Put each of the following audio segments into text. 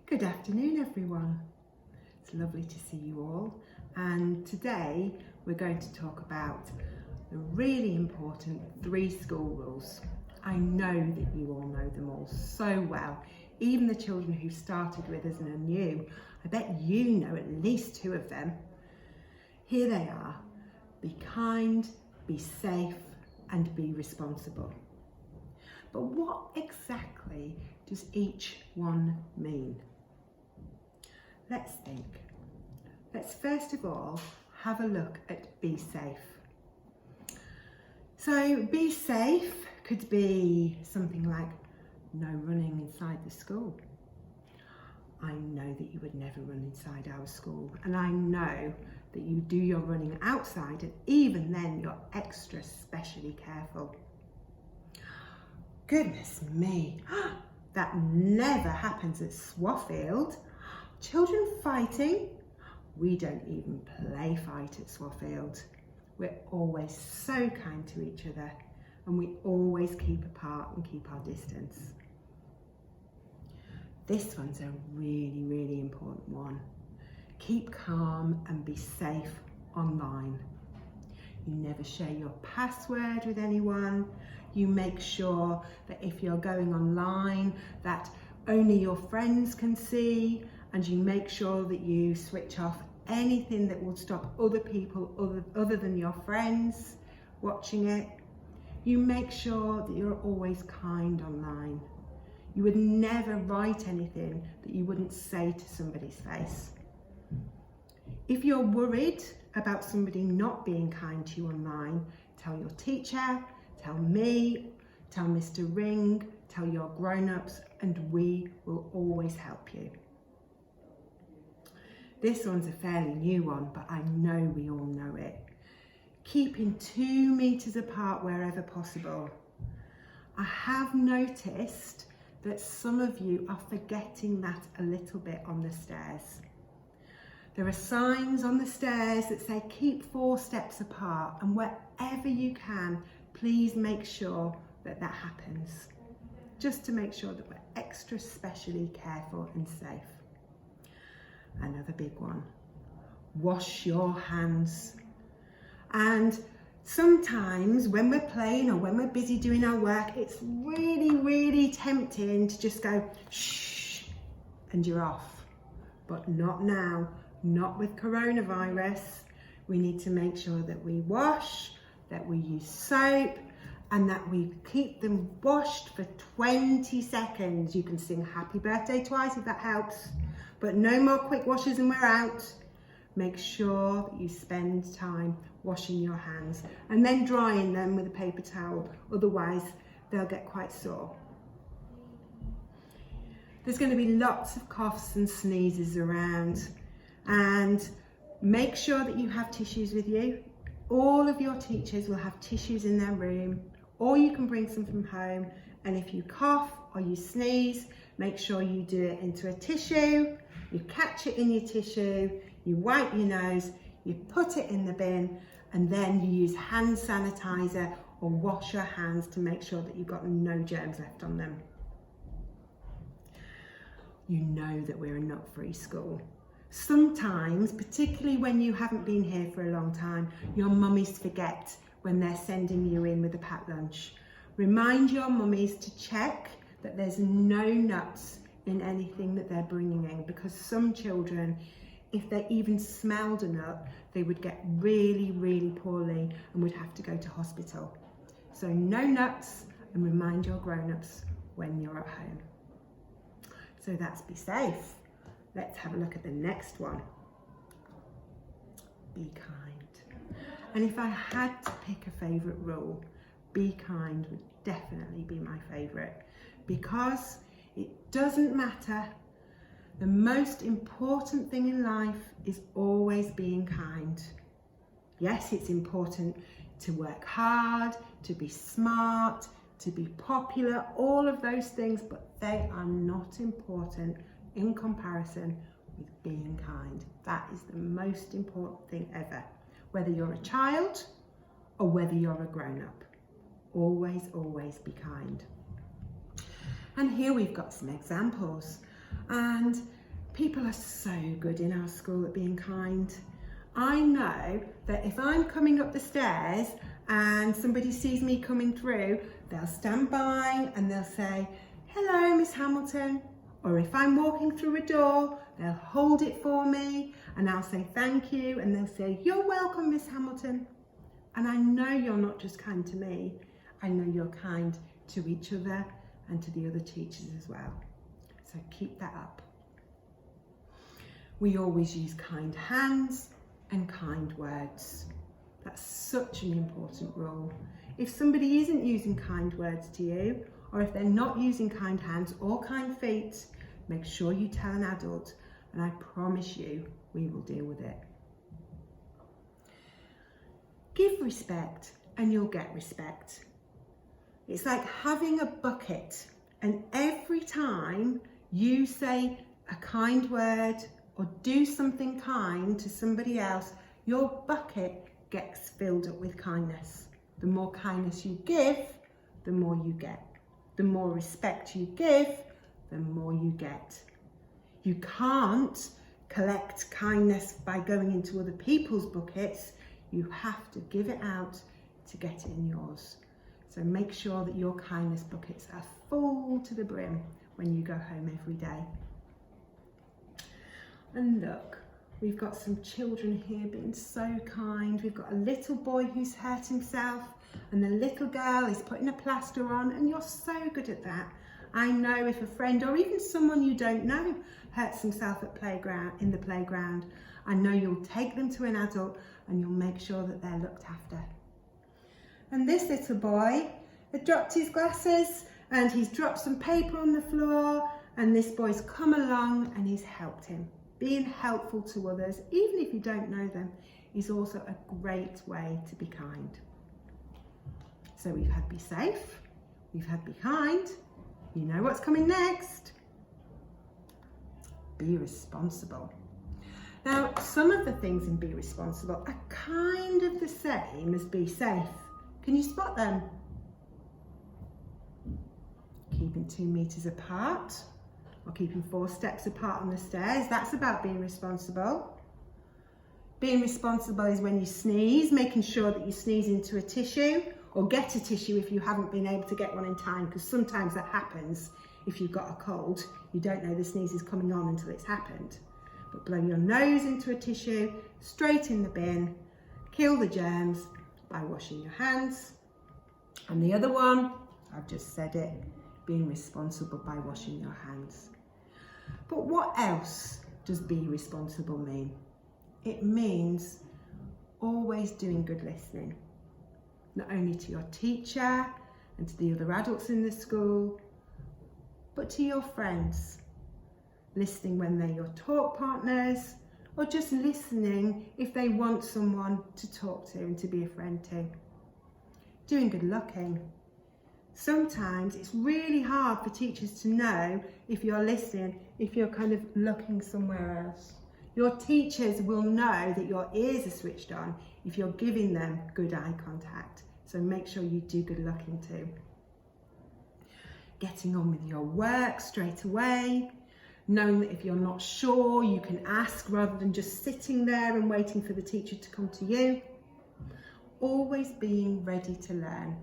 Good afternoon, everyone. It's lovely to see you all, and today we're going to talk about the really important 3 school rules. I know that you all know them all so well, even the children who started with us and are new. I bet you know at least 2 of them. Here they are: be kind, be safe, and be responsible. But what exactly does each one mean? Let's think. Let's first of all have a look at be safe. So be safe could be something like no running inside the school. I know that you would never run inside our school, and I know that you do your running outside, and even then you're extra specially careful. Goodness me, that never happens at Swaffield. Children fighting? We don't even play fight at Swaffield. We're always so kind to each other, and we always keep apart and keep our distance. This one's a really, really important one. Keep calm and be safe online. You never share your password with anyone. You make sure that if you're going online, that only your friends can see, and you make sure that you switch off anything that will stop other people other than your friends watching it. You make sure that you're always kind online. You would never write anything that you wouldn't say to somebody's face. If you're worried about somebody not being kind to you online, tell your teacher, tell me, tell Mr. Ring, tell your grown-ups, and we will always help you. This one's a fairly new one, but I know we all know it. Keeping 2 meters apart wherever possible. I have noticed that some of you are forgetting that a little bit on the stairs. There are signs on the stairs that say keep 4 steps apart, and wherever you can, please make sure that that happens, just to make sure that we're extra specially careful and safe. Another big one, wash your hands. And sometimes when we're playing or when we're busy doing our work, it's really, really tempting to just go shh and you're off. But not now, not with coronavirus. We need to make sure that we wash, that we use soap, and that we keep them washed for 20 seconds. You can sing happy birthday twice if that helps, but no more quick washes and we're out. Make sure that you spend time washing your hands and then drying them with a paper towel, otherwise they'll get quite sore. There's going to be lots of coughs and sneezes around, and make sure that you have tissues with you. All of your teachers will have tissues in their room, or you can bring some from home, and if you cough or you sneeze, make sure you do it into a tissue. You catch it in your tissue, you wipe your nose, you put it in the bin, and then you use hand sanitizer or wash your hands to make sure that you've got no germs left on them. You know that we're a nut-free school. Sometimes, particularly when you haven't been here for a long time, your mummies forget when they're sending you in with a packed lunch. Remind your mummies to check that there's no nuts in anything that they're bringing in, because some children, if they even smelled a nut, they would get really, really poorly and would have to go to hospital. So no nuts, and remind your grown-ups when you're at home. So that's be safe. Let's have a look at the next one. Be kind. And if I had to pick a favourite rule, be kind would definitely be my favourite, because it doesn't matter. The most important thing in life is always being kind. Yes, it's important to work hard, to be smart, to be popular, all of those things, but they are not important in comparison with being kind. That is the most important thing ever. Whether you're a child or whether you're a grown-up, always, always be kind. And here we've got some examples. And People are so good in our school at being kind. I know that if I'm coming up the stairs and somebody sees me coming through, they'll stand by and they'll say, "Hello, Miss Hamilton." Or if I'm walking through a door, they'll hold it for me and I'll say thank you and they'll say, "You're welcome, Miss Hamilton." And I know you're not just kind to me, I know you're kind to each other and to the other teachers as well. So keep that up. We always use kind hands and kind words. That's such an important rule. If somebody isn't using kind words to you, or if they're not using kind hands or kind feet, make sure you tell an adult, and I promise you, we will deal with it. Give respect and you'll get respect. It's like having a bucket, and every time you say a kind word or do something kind to somebody else, your bucket gets filled up with kindness. The more kindness you give, the more you get. The more respect you give, the more you get. You can't collect kindness by going into other people's buckets. You have to give it out to get it in yours. So make sure that your kindness buckets are full to the brim when you go home every day. And look, we've got some children here being so kind. We've got a little boy who's hurt himself and the little girl is putting a plaster on, and you're so good at that. I know if a friend or even someone you don't know hurts himself in the playground, I know you'll take them to an adult and you'll make sure that they're looked after. And this little boy had dropped his glasses and he's dropped some paper on the floor, and this boy's come along and he's helped him. Being helpful to others, even if you don't know them, is also a great way to be kind. So we've had be safe, we've had be kind. You know what's coming next? Be responsible. Now, some of the things in be responsible are kind of the same as be safe. Can you spot them? Keeping 2 meters apart, or keeping 4 steps apart on the stairs. That's about being responsible. Being responsible is when you sneeze, making sure that you sneeze into a tissue, or get a tissue if you haven't been able to get one in time, because sometimes that happens if you've got a cold. You don't know the sneeze is coming on until it's happened. But blow your nose into a tissue, straight in the bin, kill the germs by washing your hands. And the other one, I've just said it, being responsible by washing your hands. But what else does be responsible mean? It means always doing good listening, not only to your teacher and to the other adults in the school, but to your friends. Listening when they're your talk partners, or just listening if they want someone to talk to and to be a friend to. Doing good looking. Sometimes it's really hard for teachers to know if you're listening, if you're kind of looking somewhere else. Your teachers will know that your ears are switched on if you're giving them good eye contact. So make sure you do good looking too. Getting on with your work straight away. Knowing that if you're not sure, you can ask rather than just sitting there and waiting for the teacher to come to you. Always being ready to learn.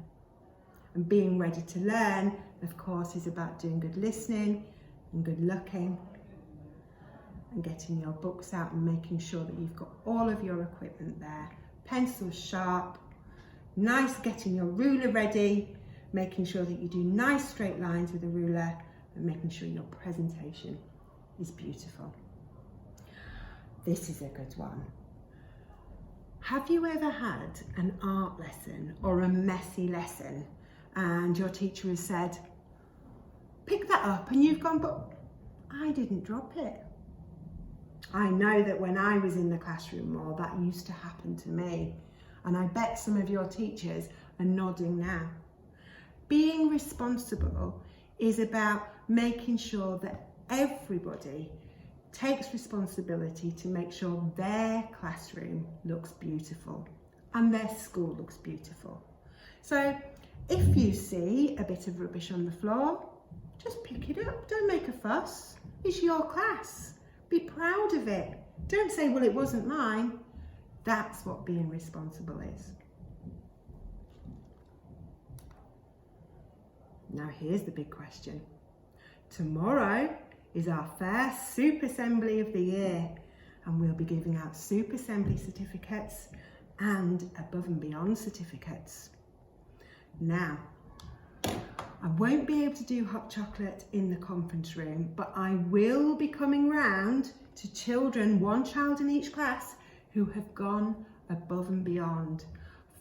And being ready to learn, of course, is about doing good listening and good looking, and getting your books out and making sure that you've got all of your equipment there. Pencils sharp, nice, getting your ruler ready, making sure that you do nice straight lines with a ruler, and making sure your presentation is beautiful. This is a good one. Have you ever had an art lesson or a messy lesson and your teacher has said, "Pick that up," and you've gone, "But I didn't drop it"? I know that when I was in the classroom more, that used to happen to me, and I bet some of your teachers are nodding now. Being responsible is about making sure that everybody takes responsibility to make sure their classroom looks beautiful and their school looks beautiful. So if you see a bit of rubbish on the floor, just pick it up, don't make a fuss. It's your class. Be proud of it. Don't say, well, it wasn't mine. That's what being responsible is. Now here's the big question. Tomorrow is our first Soup Assembly of the year, and we'll be giving out Soup Assembly certificates and Above and Beyond certificates. Now, I won't be able to do hot chocolate in the conference room, but I will be coming round to children, one child in each class, who have gone above and beyond,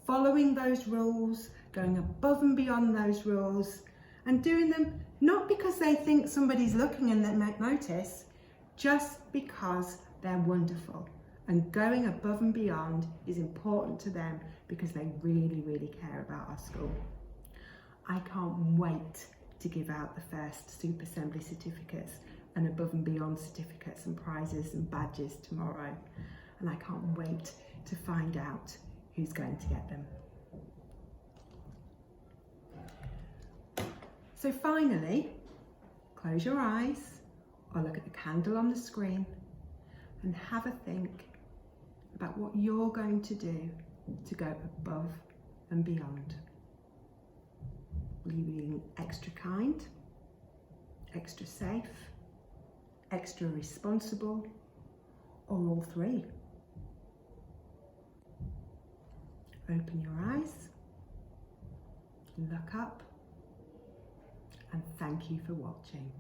following those rules, going above and beyond those rules, and doing them not because they think somebody's looking and they might notice, just because they're wonderful. And going above and beyond is important to them because they really, really care about our school. I can't wait to give out the first Soup Assembly certificates and Above and Beyond certificates and prizes and badges tomorrow. And I can't wait to find out who's going to get them. So finally, close your eyes or look at the candle on the screen and have a think about what you're going to do to go above and beyond. Will you be extra kind, extra safe, extra responsible, or all three? Open your eyes, look up, and thank you for watching.